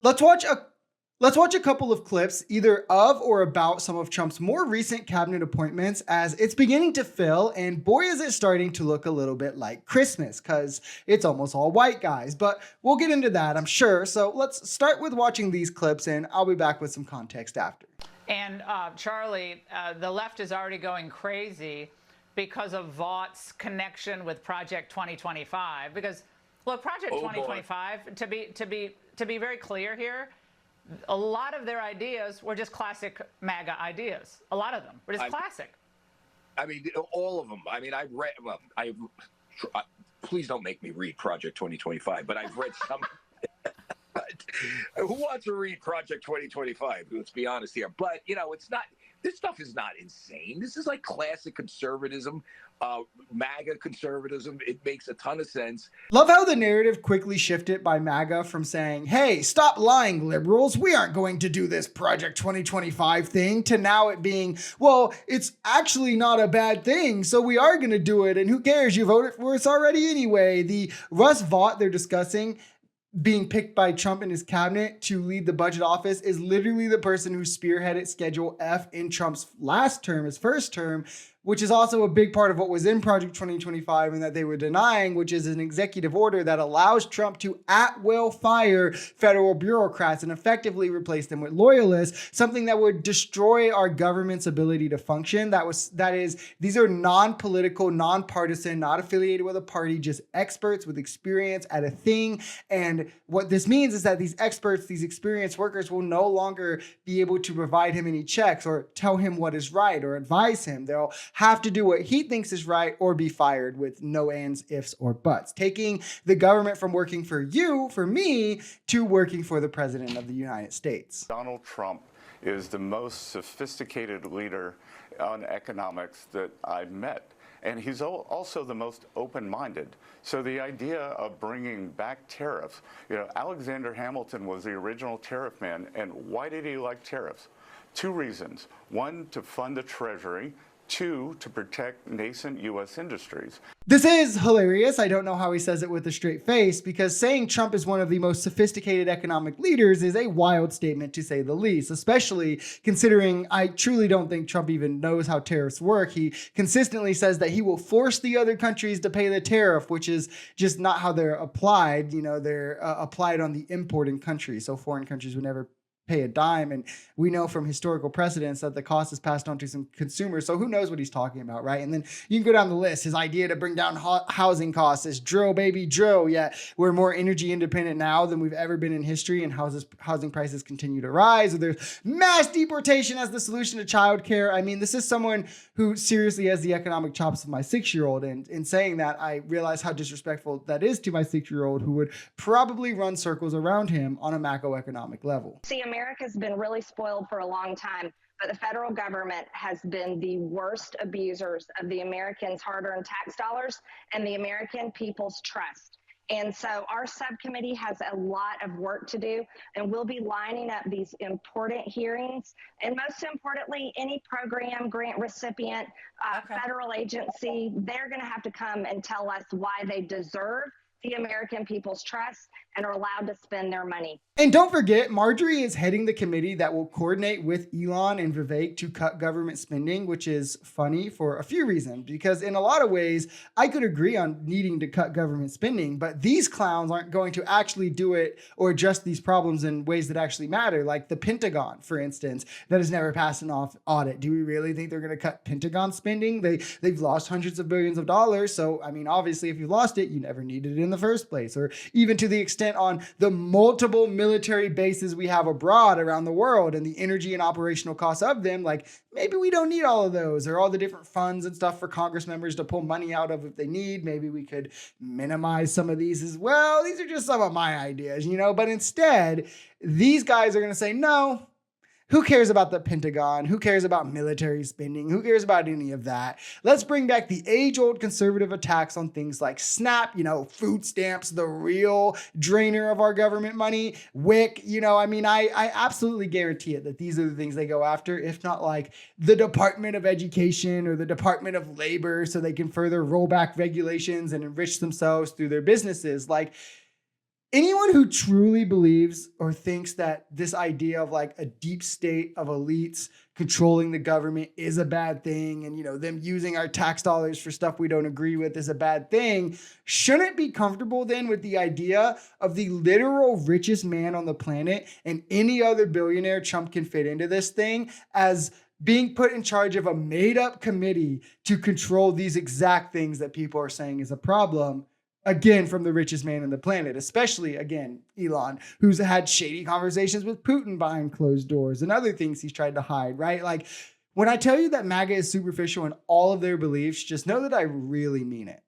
Let's watch a Let's watch a couple of clips either of or about some of Trump's more recent cabinet appointments as it's beginning to fill, and boy is it starting to look a little bit like Christmas because it's almost all white guys. But we'll get into that, I'm sure. So let's start with watching these clips and I'll be back with some context after. And Charlie, the left is already going crazy because of Vaught's connection with Project 2025. Because look, Project 2025, to be very clear here, a lot of their ideas were just classic MAGA ideas. A lot of them were just classic. I mean, all of them. I mean, I've read. Well, please don't make me read Project 2025, but I've read some. Who wants to read Project 2025? Let's be honest here. But it's not. This stuff is not insane. This is like classic conservatism, MAGA conservatism. It makes a ton of sense. Love how the narrative quickly shifted by MAGA from saying, hey, stop lying, liberals, we aren't going to do this Project 2025 thing, to now it being, well, it's actually not a bad thing, so we are going to do it, and who cares, you voted for us already anyway. The Russ Vought they're discussing being picked by Trump and his cabinet to lead the budget office is literally the person who spearheaded Schedule F in Trump's last term, his first term, which is also a big part of what was in Project 2025 and that they were denying, which is an executive order that allows Trump to at will fire federal bureaucrats and effectively replace them with loyalists, something that would destroy our government's ability to function. These are non-political, non-partisan, not affiliated with a party, just experts with experience at a thing. And what this means is that these experts, these experienced workers will no longer be able to provide him any checks or tell him what is right or advise him. They'll have to do what he thinks is right or be fired with no ands, ifs, or buts, taking the government from working for you, for me, to working for the president of the United States. Donald Trump is the most sophisticated leader on economics that I've met. And he's also the most open-minded. So the idea of bringing back tariffs, Alexander Hamilton was the original tariff man. And why did he like tariffs? Two reasons. One, to fund the Treasury. Two, to protect nascent U.S. industries. This is hilarious. I don't know how he says it with a straight face, because saying Trump is one of the most sophisticated economic leaders is a wild statement, to say the least, especially considering I truly don't think Trump even knows how tariffs work. He consistently says that he will force the other countries to pay the tariff, which is just not how they're applied. They're applied on the importing country, so foreign countries would never pay a dime. And we know from historical precedents that the cost is passed on to some consumers. So who knows what he's talking about, right? And then you can go down the list. His idea to bring down housing costs is drill, baby, drill. Yet we're more energy independent now than we've ever been in history, and housing prices continue to rise. Or there's mass deportation as the solution to childcare. I mean, this is someone who seriously has the economic chops of my 6-year-old. And in saying that, I realize how disrespectful that is to my 6-year-old, who would probably run circles around him on a macroeconomic level. See, America's been really spoiled for a long time, but the federal government has been the worst abusers of the Americans' hard-earned tax dollars and the American people's trust. And so our subcommittee has a lot of work to do, and we'll be lining up these important hearings. And most importantly, any program, grant recipient, federal agency, they're going to have to come and tell us why they deserve the American people's trust and are allowed to spend their money. And don't forget, Marjorie is heading the committee that will coordinate with Elon and Vivek to cut government spending, which is funny for a few reasons. Because in a lot of ways, I could agree on needing to cut government spending, but these clowns aren't going to actually do it or address these problems in ways that actually matter, like the Pentagon, for instance, that has never passed an audit. Do we really think they're going to cut Pentagon spending? They've lost hundreds of billions of dollars. So, I mean, obviously, if you lost it, you never needed it in the first place. Or even to the extent on the multiple military bases we have abroad around the world and the energy and operational costs of them, like maybe we don't need all of those, or all the different funds and stuff for Congress members to pull money out of if they need. Maybe we could minimize some of these as well. These are just some of my ideas, but instead, these guys are going to say, no. Who cares about the Pentagon? Who cares about military spending? Who cares about any of that? Let's bring back the age-old conservative attacks on things like SNAP, food stamps, the real drainer of our government money, WIC, I absolutely guarantee it that these are the things they go after, if not like the Department of Education or the Department of Labor, so they can further roll back regulations and enrich themselves through their businesses. Like, anyone who truly believes or thinks that this idea of like a deep state of elites controlling the government is a bad thing, and them using our tax dollars for stuff we don't agree with is a bad thing, shouldn't be comfortable then with the idea of the literal richest man on the planet and any other billionaire Trump can fit into this thing as being put in charge of a made-up committee to control these exact things that people are saying is a problem. Again, from the richest man on the planet, especially, again, Elon, who's had shady conversations with Putin behind closed doors and other things he's tried to hide, right? Like, when I tell you that MAGA is superficial in all of their beliefs, just know that I really mean it.